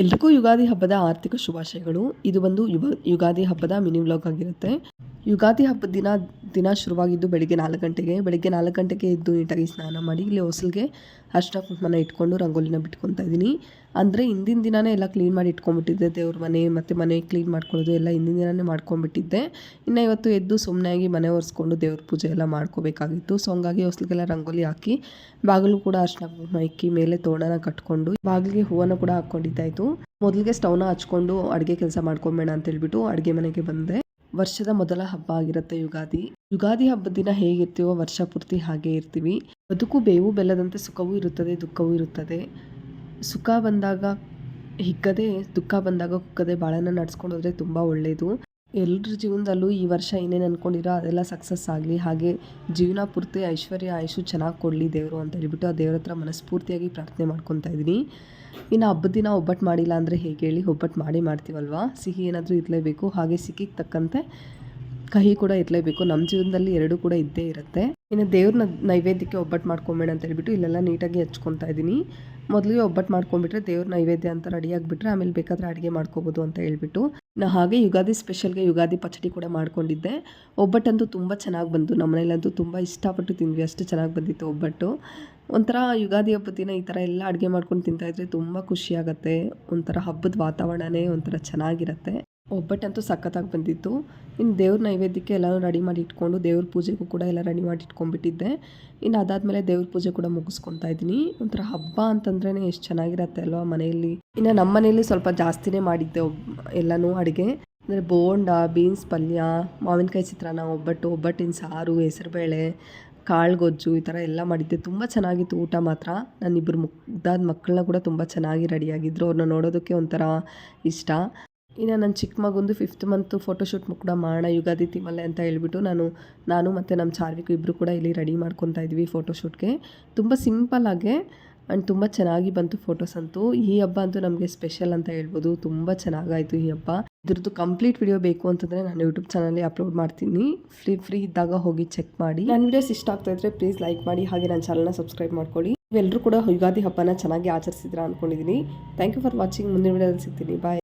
ಎಲ್ರಿಗೂ ಯುಗಾದಿ ಹಬ್ಬದ ಆರ್ಥಿಕ ಶುಭಾಶಯಗಳು. ಇದು ಬಂದು ಯುಗಾದಿ ಹಬ್ಬದ ಮಿನಿ ವ್ಲಾಗ್ ಆಗಿರುತ್ತೆ. ಯುಗಾದಿ ಹಬ್ಬದ ದಿನ ಶುರುವಾಗಿದ್ದು ಬೆಳಿಗ್ಗೆ 4 ಗಂಟೆಗೆ. ಬೆಳಿಗ್ಗೆ 4 ಗಂಟೆಗೆ ಎದ್ದು ನೀಟಾಗಿ ಸ್ನಾನ ಮಾಡಿ ಇಲ್ಲಿ ಹೊಸಲಿಗೆ ಅರಿಶಿನ ಕುಂಕುಮನ ಇಟ್ಕೊಂಡು ರಂಗೋಲಿನ ಬಿಟ್ಕೊತಾ ಇದ್ದೀನಿ. ಅಂದರೆ ಹಿಂದಿನ ದಿನವೇ ಎಲ್ಲ ಕ್ಲೀನ್ ಮಾಡಿ ಇಟ್ಕೊಂಡ್ಬಿಟ್ಟಿದ್ದೆ. ದೇವ್ರ ಮನೆ ಮತ್ತು ಮನೆ ಕ್ಲೀನ್ ಮಾಡ್ಕೊಳ್ಳೋದು ಎಲ್ಲ ಹಿಂದಿನ ದಿನವೇ ಮಾಡ್ಕೊಂಡ್ಬಿಟ್ಟಿದ್ದೆ. ಇನ್ನು ಇವತ್ತು ಎದ್ದು ಸುಮ್ಮನೆಯಾಗಿ ಮನೆ ಒರೆಸ್ಕೊಂಡು ದೇವ್ರ ಪೂಜೆ ಎಲ್ಲ ಮಾಡ್ಕೋಬೇಕಾಗಿತ್ತು. ಸೊ ಹಂಗಾಗಿ ಹೊಸಲಿಗೆಲ್ಲ ರಂಗೋಲಿ ಹಾಕಿ ಬಾಗಿಲು ಕೂಡ ಅರಿಶಿನ ಕುಂಕುಮ ಇಕ್ಕಿ ಮೇಲೆ ತೋರಣನ ಕಟ್ಕೊಂಡು ಬಾಗಿಲಿಗೆ ಹೂವನ್ನು ಕೂಡ ಹಾಕ್ಕೊಂಡಿದ್ದಾಯಿತು. ಮೊದಲಿಗೆ ಸ್ಟವ್ನ ಹಚ್ಕೊಂಡು ಅಡುಗೆ ಕೆಲಸ ಮಾಡ್ಕೊಂಬೇಡ ಅಂತ ಹೇಳ್ಬಿಟ್ಟು ಅಡುಗೆ ಮನೆಗೆ ಬಂದೆ. ವರ್ಷದ ಮೊದಲ ಹಬ್ಬ ಆಗಿರುತ್ತೆ ಯುಗಾದಿ. ಯುಗಾದಿ ಹಬ್ಬದ ದಿನ ಹೇಗಿರ್ತೀವೋ ವರ್ಷ ಪೂರ್ತಿ ಹಾಗೆ ಇರ್ತೀವಿ. ಬದುಕು ಬೇವು ಬೆಲ್ಲದಂತೆ ಸುಖವೂ ಇರುತ್ತದೆ, ದುಃಖವೂ ಇರುತ್ತದೆ. ಸುಖ ಬಂದಾಗ ಹಿಗ್ಗದೆ, ದುಃಖ ಬಂದಾಗ ಕುಕ್ಕದೆ ಬಾಳನ್ನು ನಡ್ಸ್ಕೊಂಡು ಹೋದರೆ ತುಂಬ ಒಳ್ಳೆಯದು. ಎಲ್ಲರ ಜೀವನದಲ್ಲೂ ಈ ವರ್ಷ ಏನೇನು ಅಂದ್ಕೊಂಡಿರೋ ಅದೆಲ್ಲ ಸಕ್ಸಸ್ ಆಗಲಿ, ಹಾಗೆ ಜೀವನ ಪೂರ್ತಿ ಐಶ್ವರ್ಯ ಆಯುಷು ಚೆನ್ನಾಗಿ ಕೊಡಲಿ ದೇವರು ಅಂತ ಹೇಳ್ಬಿಟ್ಟು ಆ ದೇವ್ರ ಹತ್ರ ಮನಸ್ಫೂರ್ತಿಯಾಗಿ ಪ್ರಾರ್ಥನೆ ಮಾಡ್ಕೊತಾ ಇದ್ದೀನಿ. ಇನ್ನು ಹಬ್ಬದ ದಿನ ಒಬ್ಬಟ್ಟು ಮಾಡಿಲ್ಲ ಅಂದರೆ ಹೇಗೆ ಹೇಳಿ, ಒಬ್ಬಟ್ಟು ಮಾಡ್ತೀವಲ್ವ. ಸಿಹಿ ಏನಾದರೂ ಇರಲೇಬೇಕು, ಹಾಗೆ ಸಿಕ್ಕಿಗೆ ತಕ್ಕಂತೆ ಕಹಿ ಕೂಡ ಇರಲೇಬೇಕು. ನಮ್ಮ ಜೀವನದಲ್ಲಿ ಎರಡೂ ಕೂಡ ಇದ್ದೇ ಇರುತ್ತೆ. ಇನ್ನು ದೇವ್ರ ನೈವೇದ್ಯಕ್ಕೆ ಒಬ್ಬಟ್ಟು ಮಾಡ್ಕೊಂಬೇಡ ಅಂತ ಹೇಳ್ಬಿಟ್ಟು ಇಲ್ಲೆಲ್ಲ ನೀಟಾಗಿ ಹಚ್ಕೊತಾ ಇದ್ದೀನಿ. ಮೊದಲಿಗೆ ಒಬ್ಬಟ್ಟು ಮಾಡ್ಕೊಂಡ್ಬಿಟ್ರೆ ದೇವ್ರ ನೈವೇದ್ಯ ಅಂತ ರೆಡಿ ಆಗಿಬಿಟ್ರೆ ಆಮೇಲೆ ಬೇಕಾದರೆ ಅಡುಗೆ ಮಾಡ್ಕೋಬೋದು ಅಂತ ಹೇಳ್ಬಿಟ್ಟು ನಾ ಹಾಗೆ ಯುಗಾದಿ ಸ್ಪೆಷಲ್ಗೆ ಯುಗಾದಿ ಪಚಡಿ ಕೂಡ ಮಾಡ್ಕೊಂಡಿದ್ದೆ. ಒಬ್ಬಟ್ಟಂತೂ ತುಂಬ ಚೆನ್ನಾಗಿ ಬಂತು. ನಮ್ಮ ಮನೇಲಂತೂ ತುಂಬ ಇಷ್ಟಪಟ್ಟು ತಿಂದ್ವಿ, ಅಷ್ಟು ಚೆನ್ನಾಗಿ ಬಂದಿತ್ತು ಒಬ್ಬಟ್ಟು. ಒಂಥರ ಯುಗಾದಿ ಹಬ್ಬದ ದಿನ ಈ ಥರ ಎಲ್ಲ ಅಡುಗೆ ಮಾಡ್ಕೊಂಡು ತಿಂತಾಯಿದ್ರೆ ತುಂಬ ಖುಷಿಯಾಗತ್ತೆ. ಒಂಥರ ಹಬ್ಬದ ವಾತಾವರಣನೇ ಒಂಥರ ಚೆನ್ನಾಗಿರುತ್ತೆ. ಒಬ್ಬಟ್ಟಂತೂ ಸಖತ್ತಾಗಿ ಬಂದಿತ್ತು. ಇನ್ನು ದೇವ್ರ ನೈವೇದ್ಯಕ್ಕೆ ಎಲ್ಲನೂ ರೆಡಿ ಮಾಡಿ ಇಟ್ಕೊಂಡು ದೇವ್ರ ಪೂಜೆಗೂ ಕೂಡ ಎಲ್ಲ ರೆಡಿ ಮಾಡಿ ಇಟ್ಕೊಂಡ್ಬಿಟ್ಟಿದ್ದೆ. ಇನ್ನು ಅದಾದಮೇಲೆ ದೇವ್ರ ಪೂಜೆ ಕೂಡ ಮುಗಿಸ್ಕೊತಾ ಇದ್ದೀನಿ. ಒಂಥರ ಹಬ್ಬ ಅಂತಂದ್ರೇ ಎಷ್ಟು ಚೆನ್ನಾಗಿರುತ್ತೆ ಅಲ್ವಾ ಮನೆಯಲ್ಲಿ. ಇನ್ನು ನಮ್ಮ ಮನೆಯಲ್ಲಿ ಸ್ವಲ್ಪ ಜಾಸ್ತಿನೇ ಮಾಡಿದ್ದೆ ಎಲ್ಲನೂ ಅಡುಗೆ. ಅಂದರೆ ಬೋಂಡ, ಬೀನ್ಸ್ ಪಲ್ಯ, ಮಾವಿನಕಾಯಿ ಚಿತ್ರಾನ್ನ, ಒಬ್ಬಟ್ಟಿನ ಸಾರು, ಹೆಸರುಬೇಳೆ, ಕಾಳು ಗೊಜ್ಜು ಈ ಥರ ಎಲ್ಲ ಮಾಡಿದ್ದೆ. ತುಂಬ ಚೆನ್ನಾಗಿತ್ತು ಊಟ ಮಾತ್ರ. ನಾನಿಬ್ಬರು ಮುಗ್ದಾದ ಮಕ್ಕಳನ್ನ ಕೂಡ ತುಂಬ ಚೆನ್ನಾಗಿ ರೆಡಿಯಾಗಿದ್ದರು. ಅವ್ರನ್ನ ನೋಡೋದಕ್ಕೆ ಒಂಥರ ಇಷ್ಟ. ಇನ್ನು ನನ್ನ ಚಿಕ್ಕ ಮಗುಂದು 5th ಮಂತು ಫೋಟೋಶೂಟ್ ಕೂಡ ಮಾಡೋಣ ಯುಗಾದಿ ಥೀಮಲ್ಲೇ ಅಂತ ಹೇಳ್ಬಿಟ್ಟು ನಾನು ಮತ್ತು ನಮ್ಮ ಚಾರ್ವಿಕು ಇಬ್ಬರು ಕೂಡ ಇಲ್ಲಿ ರೆಡಿ ಮಾಡ್ಕೊತಾ ಇದ್ವಿ ಫೋಟೋಶೂಟ್ಗೆ. ತುಂಬ ಸಿಂಪಲ್ಲಾಗೆ ಆ್ಯಂಡ್ ತುಂಬ ಚೆನ್ನಾಗಿ ಬಂತು ಫೋಟೋಸ್ ಅಂತೂ. ಈ ಹಬ್ಬ ಅಂತೂ ನಮಗೆ ಸ್ಪೆಷಲ್ ಅಂತ ಹೇಳ್ಬೋದು. ತುಂಬ ಚೆನ್ನಾಗಾಯಿತು ಈ ಹಬ್ಬ. ಇದ್ರದ್ದು ಕಂಪ್ಲೀಟ್ ವಿಡಿಯೋ ಬೇಕು ಅಂತಂದರೆ ನಾನು ಯೂಟ್ಯೂಬ್ ಚಾನಲಲ್ಲಿ ಅಪ್ಲೋಡ್ ಮಾಡ್ತೀನಿ. ಫ್ರೀ ಇದ್ದಾಗ ಹೋಗಿ ಚೆಕ್ ಮಾಡಿ. ನನ್ನ ವಿಡಿಯೋಸ್ ಇಷ್ಟ ಆಗ್ತಾಯಿದ್ರೆ ಪ್ಲೀಸ್ ಲೈಕ್ ಮಾಡಿ, ಹಾಗೆ ನನ್ನ ಚಾನಲ್ನ ಸಬ್ಸ್ಕ್ರೈಬ್ ಮಾಡ್ಕೊಳ್ಳಿ. ನೀವೆಲ್ಲರೂ ಕೂಡ ಯುಗಾದಿ ಹಬ್ಬನ ಚೆನ್ನಾಗಿ ಆಚರಿಸಿದ್ರಾ ಅಂದ್ಕೊಂಡಿದ್ದೀನಿ. Thank you for watching. ಮುಂದಿನ ವಿಡಿಯೋದಲ್ಲಿ ಸಿಗ್ತೀನಿ. ಬಾಯ್.